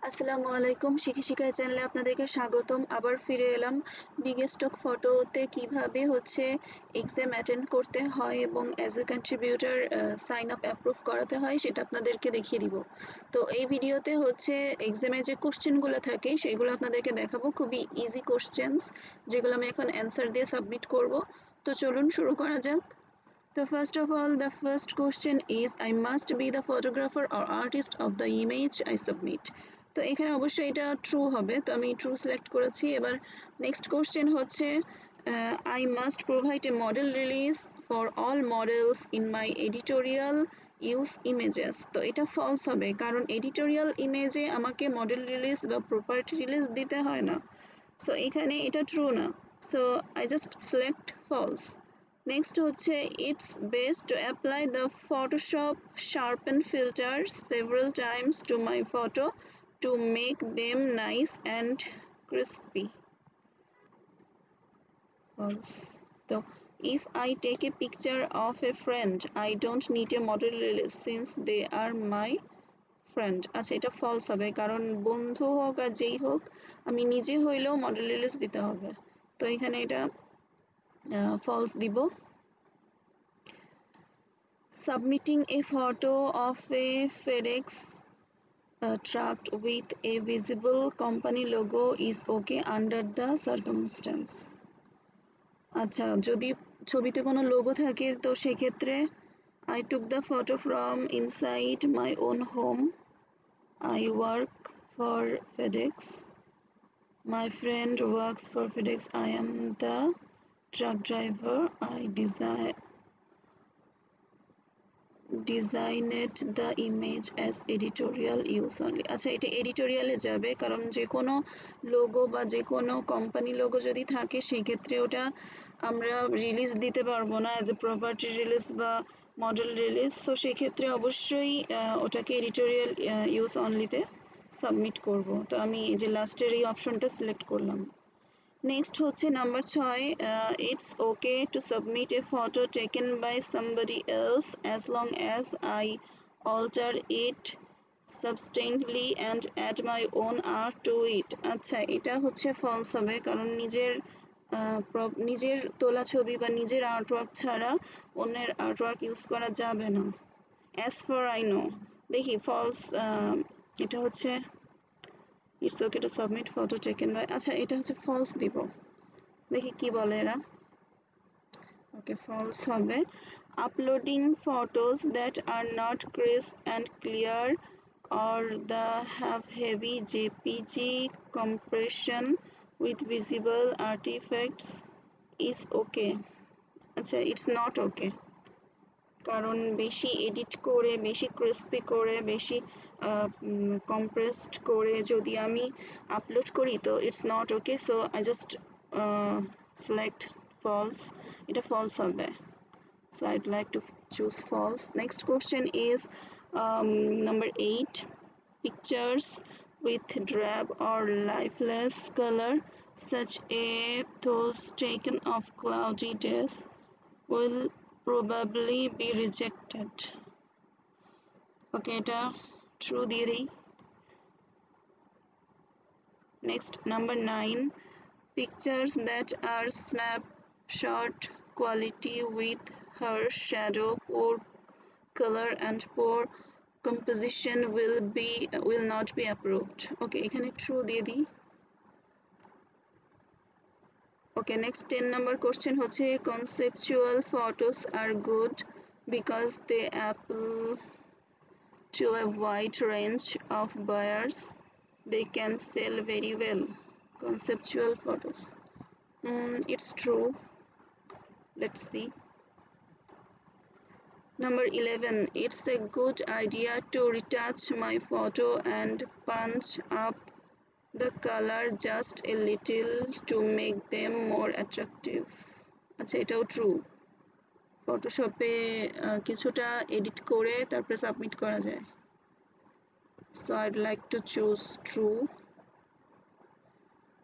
আসসালামু আলাইকুম, শিখাই চ্যানেলে আপনাদেরকে স্বাগতম। আবার ফিরে এলাম। বিগস্টক ফটোতে কিভাবে এক্সাম অ্যাটেন্ড করতে হয় এবং as a contributor sign up approve করাতে হয় সেটা আপনাদেরকে দেখিয়ে দিব। তো এই ভিডিওতে এক্সামে যে কোশ্চেনগুলো থাকে সেগুলো আপনাদেরকে দেখাবো, খুবই ইজি কোশ্চেন্স যেগুলো আমি এখন অ্যান্সার দিয়ে সাবমিট করব। তো চলুন শুরু করা যাক। So first of all, the first question is I must be the photographer or artist of the image I submit. তো এখানে অবশ্যই এটা ট্রু হবে, তো আমি ট্রু সিলেক্ট করেছি। এবার নেক্সট কোশ্চেন হচ্ছে I must provide a model release for all models in my editorial use images. তো এটা ফলস হবে, কারণ এডিটোরিয়াল ইমেজে আমাকে মডেল রিলিজ বা প্রপার্টি রিলিজ দিতে হয় না। সো এখানে এটা ট্রু না, so I just select false. Next হচ্ছে it's best to apply the Photoshop sharpen filter several times to my photo to make them nice and crispy. False. So if I take a picture of a friend, I don't need a model release since they are my friend. আচ্ছা, এটা false হবে, কারণ বন্ধু হোক আর যেই হোক আমি নিজে হইলেও মডেল রিলিজ দিতে হবে। তো এখানে এটা ফলস দিব। Submitting a photo of a FedEx truck with a visible company logo is okay under the circumstance. আচ্ছা, যদি ছবিতে কোনো লোগো থাকে তো সেক্ষেত্রে I took the photo from inside my own home. I work for FedEx. My friend works for FedEx. I am the truck driver. I designed the image as editorial use only. আচ্ছা, এটা এডিটোরিয়ালে যাবে, কারণ যে কোনো logo বা যে কোনো company logo যদি থাকে সেক্ষেত্রে ওটা আমরা রিলিজ দিতে পারবো না অ্যাজ এ প্রপার্টি রিলিজ বা মডেল রিলিজ। সো সেক্ষেত্রে অবশ্যই ওটাকে এডিটোরিয়াল ইউজ অনলিতে সাবমিট করব। তো আমি এই যে লাস্টের এই অপশনটা সিলেক্ট করলাম। নেক্সট হচ্ছে number 6, it's okay to submit a photo taken by somebody else as long as I alter it substantially and add my own art to it. আচ্ছা, এটা হচ্ছে ফলস হবে, কারণ নিজের তোলা ছবি বা নিজের আর্টওয়ার্ক ছাড়া অন্যের আর্টওয়ার্ক ইউজ করা যাবে না। অ্যাজ ফর আই নো, দেখি ফলস, এটা হচ্ছে It's okay to submit photo taken by, আচ্ছা এটা হচ্ছে ফলস দিব, দেখি কি বলে এরা। ওকে, ফলস হবে। Uploading photos that are not crisp and clear or the have heavy jpg compression with visible artifacts is okay. আচ্ছা, it's not okay, কারণ বেশি এডিট করে, বেশি ক্রিস্পি করে, বেশি কম্প্রেসড করে যদি আমি আপলোড করি তো it's not okay. So I just select false, এটা ফলস হবে। So I'd like to choose false. Next question is number 8, pictures with drab or lifeless color such as those taken of cloudy days will probably be rejected. Okay, এটা true দিয়ে দিই। Next, number 9, pictures that are snapshot quality with harsh shadow, poor color and poor composition will not be approved. Okay, এখানে true দিয়ে দিই। Okay, next 10 number question হচ্ছে conceptual photos are good because they appeal to a wide range of buyers. They can sell very well. Conceptual photos. It's true. Let's see. Number 11. It's a good idea to retouch my photo and punch up the color just a little to make them more attractive. আচ্ছা, এটাও true. ফটোশপে কিছুটা edit করে তারপরে submit করা যায়। So I'd like to choose true.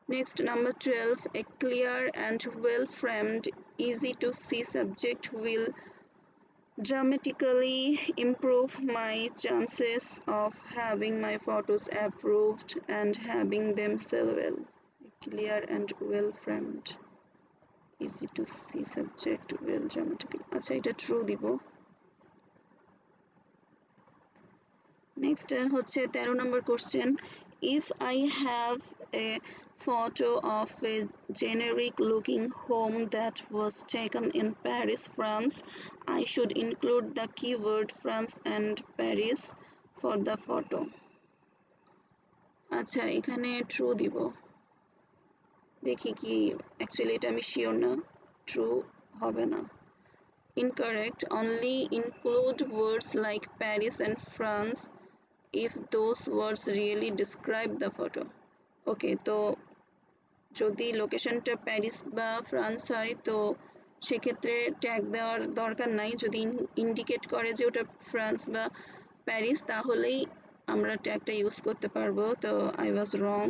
Next, number 12, a clear and well framed, easy to see subject will dramatically improve my chances of having my photos approved and having them sell well. Clear and well framed. Easy to see subject well dramatically. আচ্ছা এটা true দিব। Next হচ্ছে 13 number question. If I have a photo of a generic looking home that was taken in Paris, France, I should include the keyword France and Paris for the photo. আচ্ছা এখানে true দিব। দেখি কি actually এটা আমি sure না, true হবে না। Incorrect. Only include words like Paris and France if those words really describe the photo. Okay, তো যদি লোকেশনটা প্যারিস বা ফ্রান্স হয় তো সেক্ষেত্রে ট্যাগ দেওয়ার দরকার নাই। যদি ইন্ডিকেট করে যে ওটা ফ্রান্স বা প্যারিস তাহলেই আমরা ট্যাগটা ইউজ করতে পারবো। তো I was wrong.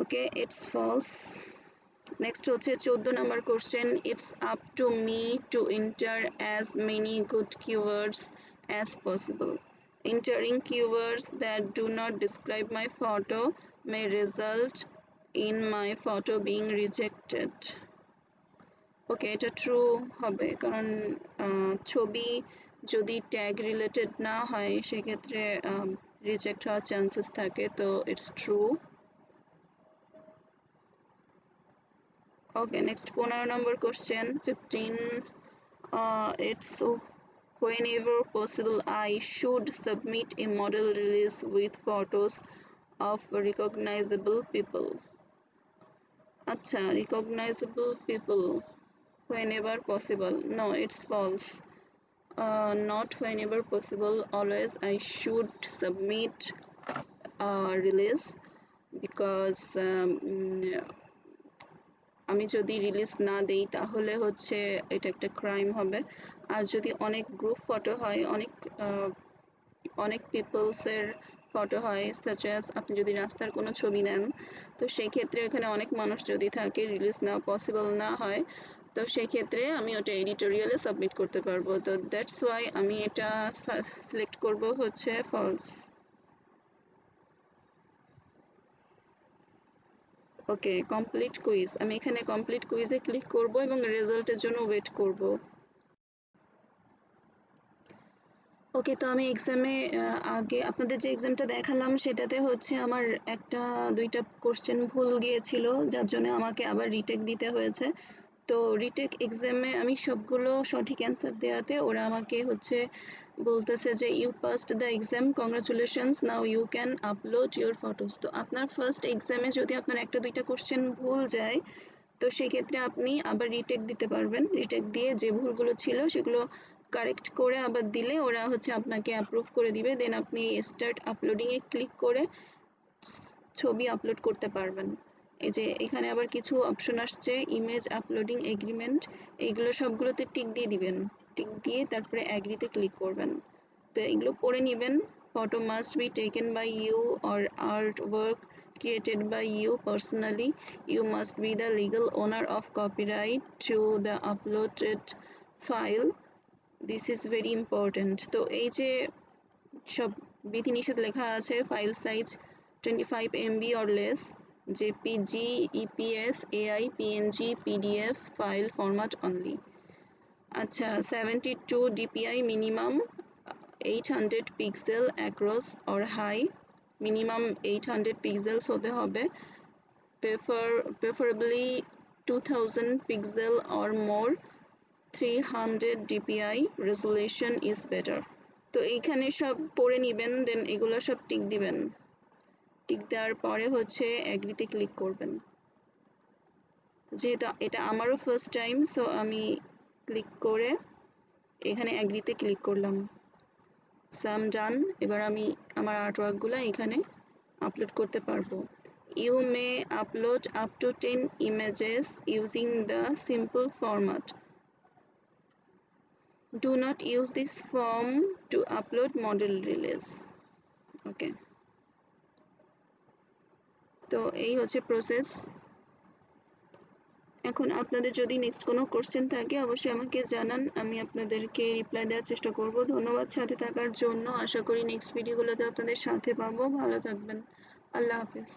Okay, it's false. Next হচ্ছে 14 number question. It's up to me to enter as many good keywords as possible. Entering keywords that do not describe my photo may result in my photo being rejected. ওকে, এটা true হবে কারণ ছবি যদি tag related না হয় সেক্ষেত্রে reject হওয়ার chances থাকে। তো it's true. Okay, next 15 number question. 15. It's whenever possible I should submit a model release with photos of recognizable people. Acha, recognizable people. Whenever possible. No, it's false. Not whenever possible. Always I should submit a release because আমি যদি release না দেই তাহলে হচ্ছে এটা একটা crime হবে। আর যদি অনেক গ্রুপ ফটো হয়, অনেক পিপলসের ফটো হয়, সাচ অ্যাজ আপনি যদি রাস্তার কোনো ছবি নেন তো সেই ক্ষেত্রে এখানে অনেক মানুষ যদি থাকে রিলিজ নেওয়া পসিবল না হয় তো সেক্ষেত্রে আমি ওটা এডিটোরিয়ালে সাবমিট করতে পারবো। তো দ্যাটস ওয়াই আমি এটা সিলেক্ট করব হচ্ছে ফলস। ওকে, কমপ্লিট কুইজ। আমি এখানে কমপ্লিট কুইজে ক্লিক করব এবং রেজাল্টের জন্য ওয়েট করব। ওকে, তো আমি এক্সামে আগে আপনাদের যে এক্সামটা দেখালাম সেটাতে হচ্ছে আমার একটা দুইটা কোশ্চেন ভুল গিয়েছিল যার জন্য আমাকে আবার রিটেক দিতে হয়েছে। তো রিটেক এক্সামে আমি সবগুলো সঠিক অ্যান্সার দেওয়াতে ওরা আমাকে হচ্ছে বলতেছে যে you passed the exam, congratulations, now you can upload your photos. তো আপনার ফার্স্ট এক্সামে যদি আপনার একটা দুইটা কোশ্চেন ভুল যায় তো সেক্ষেত্রে আপনি আবার রিটেক দিতে পারবেন। রিটেক দিয়ে যে ভুলগুলো ছিল সেগুলো কারেক্ট করে আবার দিলে ওরা হচ্ছে আপনাকে অ্যাপ্রুভ করে দিবে। দেন আপনি স্টার্ট আপলোডিংয়ে ক্লিক করে ছবি আপলোড করতে পারবেন। এই যে এখানে আবার কিছু অপশন আসছে, ইমেজ আপলোডিং এগ্রিমেন্ট, এইগুলো সবগুলোতে টিক দিয়ে দিবেন। টিক দিয়ে তারপরে অ্যাগ্রিতে ক্লিক করবেন। তো এগুলো পড়ে নেবেন। Photo must be taken by you or artwork created by you personally. You must be the legal owner of copyright to the uploaded file. This is very important. তো এই যে সব বিধিনিষেধ লেখা আছে, file size 25 MB or less, JPG, EPS, AI, PNG, PDF file format only. আচ্ছা, 72 DPI minimum, 800 pixel across or high, minimum 800 pixels হতে হবে, preferably 2000 pixel or more, 300 DPI resolution is better. তো এইখানে সব পড়ে নেবেন, দেন এগুলো সব টিক দিবেন। টিক দেওয়ার পরে হচ্ছে অ্যাগ্রিতে ক্লিক করবেন। যেহেতু এটা আমারও ফার্স্ট টাইম সো আমি ক্লিক করে এখানে অ্যাগ্রিতে ক্লিক করলাম। So I am done. এবার আমি আমার আর্টওয়ার্কগুলো এখানে আপলোড করতে পারবো। You may upload up to 10 images using the simple format. Do not use this form to upload model release. Okay. তো এই হচ্ছে প্রসেস। এখন আপনাদের যদি নেক্সট কোনো কোশ্চেন থাকে অবশ্যই আমাকে জানান, আমি আপনাদেরকে রিপ্লাই দেওয়ার চেষ্টা করব। ধন্যবাদ সাথে থাকার জন্য। আশা করি নেক্সট ভিডিওগুলোতে আপনাদের সাথে পাবো। ভালো থাকবেন। আল্লাহ হাফেজ।